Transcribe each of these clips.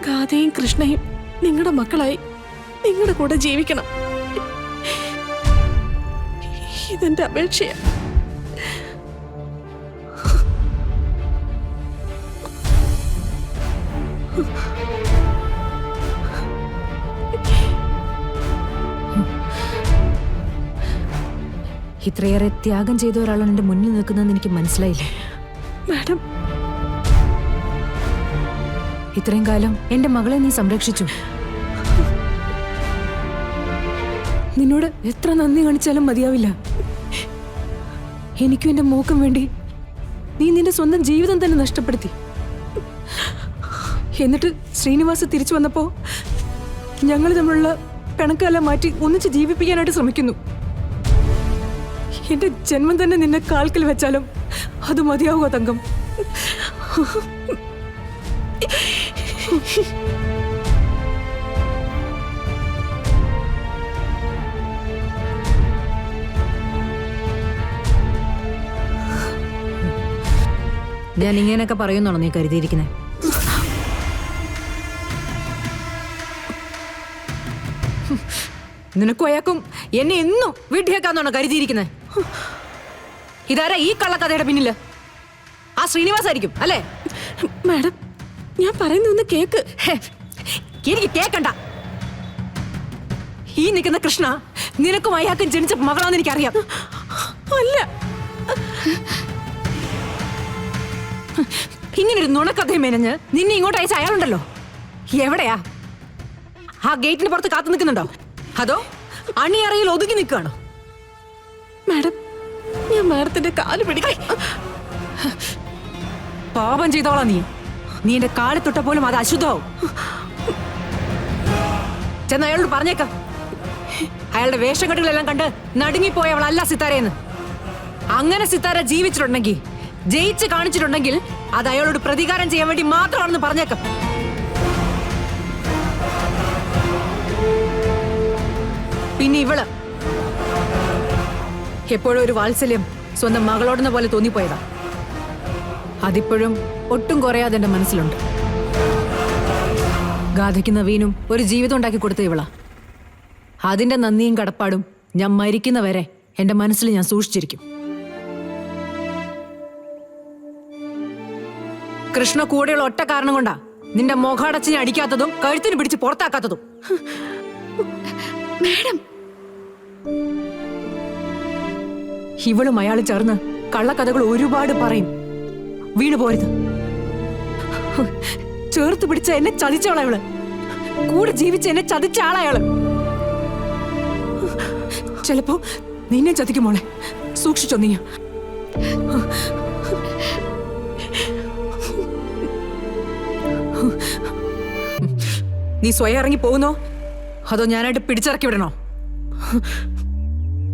ഗാഥയും കൃഷ്ണയും നിങ്ങളുടെ മക്കളായി നിങ്ങളുടെ കൂടെ ജീവിക്കണം. ഇതെന്റെ അപേക്ഷയാ. ഇത്രയേറെ ത്യാഗം ചെയ്ത ഒരാളാണ് എന്റെ മുന്നിൽ നിൽക്കുന്നതെന്ന് എനിക്ക് മനസ്സിലായില്ലേ മാഡം? ഇത്രയും കാലം എന്റെ മകളെ നീ സംരക്ഷിച്ചു. നിന്നോട് എത്ര നന്ദി കാണിച്ചാലും മതിയാവില്ല. എനിക്കും എന്റെ മോക്കും വേണ്ടി നീ നിന്റെ സ്വന്തം ജീവിതം തന്നെ നഷ്ടപ്പെടുത്തി. എന്നിട്ട് ശ്രീനിവാസ് തിരിച്ചു വന്നപ്പോ ഞങ്ങൾ തമ്മിലുള്ള പിണക്കെല്ലാം മാറ്റി ഒന്നിച്ച് ജീവിപ്പിക്കാനായിട്ട് ശ്രമിക്കുന്നു. എന്റെ ജന്മം തന്നെ നിന്നെ കാൽക്കൽ വെച്ചാലും അത് മതിയാവുക തങ്കം. ഞാൻ ഇങ്ങനെയൊക്കെ പറയുന്നാണോ നീ കരുതിയിരിക്കുന്നത്? നിനക്കും അയാൾക്കും എന്നെ എന്നും വീട്ടിലേക്കാന്നാണോ കരുതിയിരിക്കുന്നത്? ഇതാരാ ഈ കള്ളക്കഥയുടെ പിന്നില്? ആ ശ്രീനിവാസായിരിക്കും അല്ലേ? മാഡം, ഞാൻ പറയുന്ന കേക്ക്. എനിക്ക് കേക്കണ്ട. ഈ നിൽക്കുന്ന കൃഷ്ണ നിനക്കും അയാൾക്കും ജനിച്ച മകളാന്ന് എനിക്കറിയാം. അല്ല, ഇങ്ങനൊരു നുണക്കഥയും മെനഞ്ഞ് നിന്നെ ഇങ്ങോട്ട് അയച്ച അയാളുണ്ടല്ലോ, എവിടെയാ? ആ ഗേറ്റിന് പുറത്ത് കാത്തു നിൽക്കുന്നുണ്ടോ, അതോ അണിയറയിൽ ഒതുങ്ങി നിൽക്കുകയാണോ? മാഡം, ഞാൻ മാഡത്തിന്റെ കാല് പിടിക്കാം. പാപം ചെയ്തോളാ നീ. നീ എന്റെ കാലിൽ തൊട്ട പോലും അത് അശുദ്ധമാവും. ചെന്ന് അയാളോട് പറഞ്ഞേക്ക, അയാളുടെ വേഷക്കെട്ടുകളെല്ലാം കണ്ട് നടുങ്ങിപ്പോയവളല്ല സിത്താരയെന്ന്. അങ്ങനെ സിത്താര ജീവിച്ചിട്ടുണ്ടെങ്കിൽ, ജയിച്ച് കാണിച്ചിട്ടുണ്ടെങ്കിൽ അത് അയാളോട് പ്രതികാരം ചെയ്യാൻ വേണ്ടി മാത്രമാണെന്ന് പറഞ്ഞേക്കാം. പിന്നെ ഇവള് എപ്പോഴും ഒരു വാത്സല്യം സ്വന്തം മകളോടെന്ന പോലെ തോന്നിപ്പോയതാ. അതിപ്പോഴും ഒട്ടും കുറയാതെ എന്റെ മനസ്സിലുണ്ട്. ഗാഥയ്ക്ക് നവീനും ഒരു ജീവിതം ഉണ്ടാക്കി കൊടുത്ത ഇവളാ. അതിന്റെ നന്ദിയും കടപ്പാടും ഞാൻ മരിക്കുന്നവരെ എന്റെ മനസ്സിൽ ഞാൻ സൂക്ഷിച്ചിരിക്കും. കൃഷ്ണ കൂടെയുള്ള ഒറ്റ കാരണം കൊണ്ടാ നിന്റെ മുഖടച്ചിനെ അടിക്കാത്തതും കഴുത്തിന് പിടിച്ച് പുറത്താക്കാത്തതും. മാഡം, ഇവളും അയാളും ചേർന്ന് കള്ളക്കഥകൾ ഒരുപാട് പറയും. വീണു പോരുത്. ചേർത്ത് പിടിച്ച എന്നെ ചതിച്ചവളാ ഇവള്. കൂടെ ജീവിച്ച എന്നെ ചതിച്ച ആളായാള്. ചിലപ്പോ നിന്നെ ചതിക്കും മോളെ, സൂക്ഷിച്ചോ നീ. നീ സ്വയം ഇറങ്ങി പോകുന്നോ അതോ ഞാനായിട്ട് പിടിച്ചിറക്കി വിടണോ?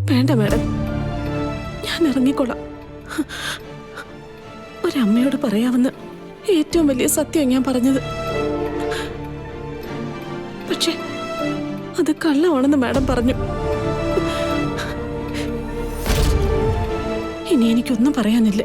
വേണ്ട മാഡം, ഞാൻ ഇറങ്ങിക്കൊള്ളാം. ഒരമ്മയോട് പറയാവുന്ന ഏറ്റവും വലിയ സത്യം ഞാൻ പറഞ്ഞത്. പക്ഷെ അത് കള്ളമാണെന്ന് മാഡം പറഞ്ഞു. ഇനി എനിക്കൊന്നും പറയാനില്ല.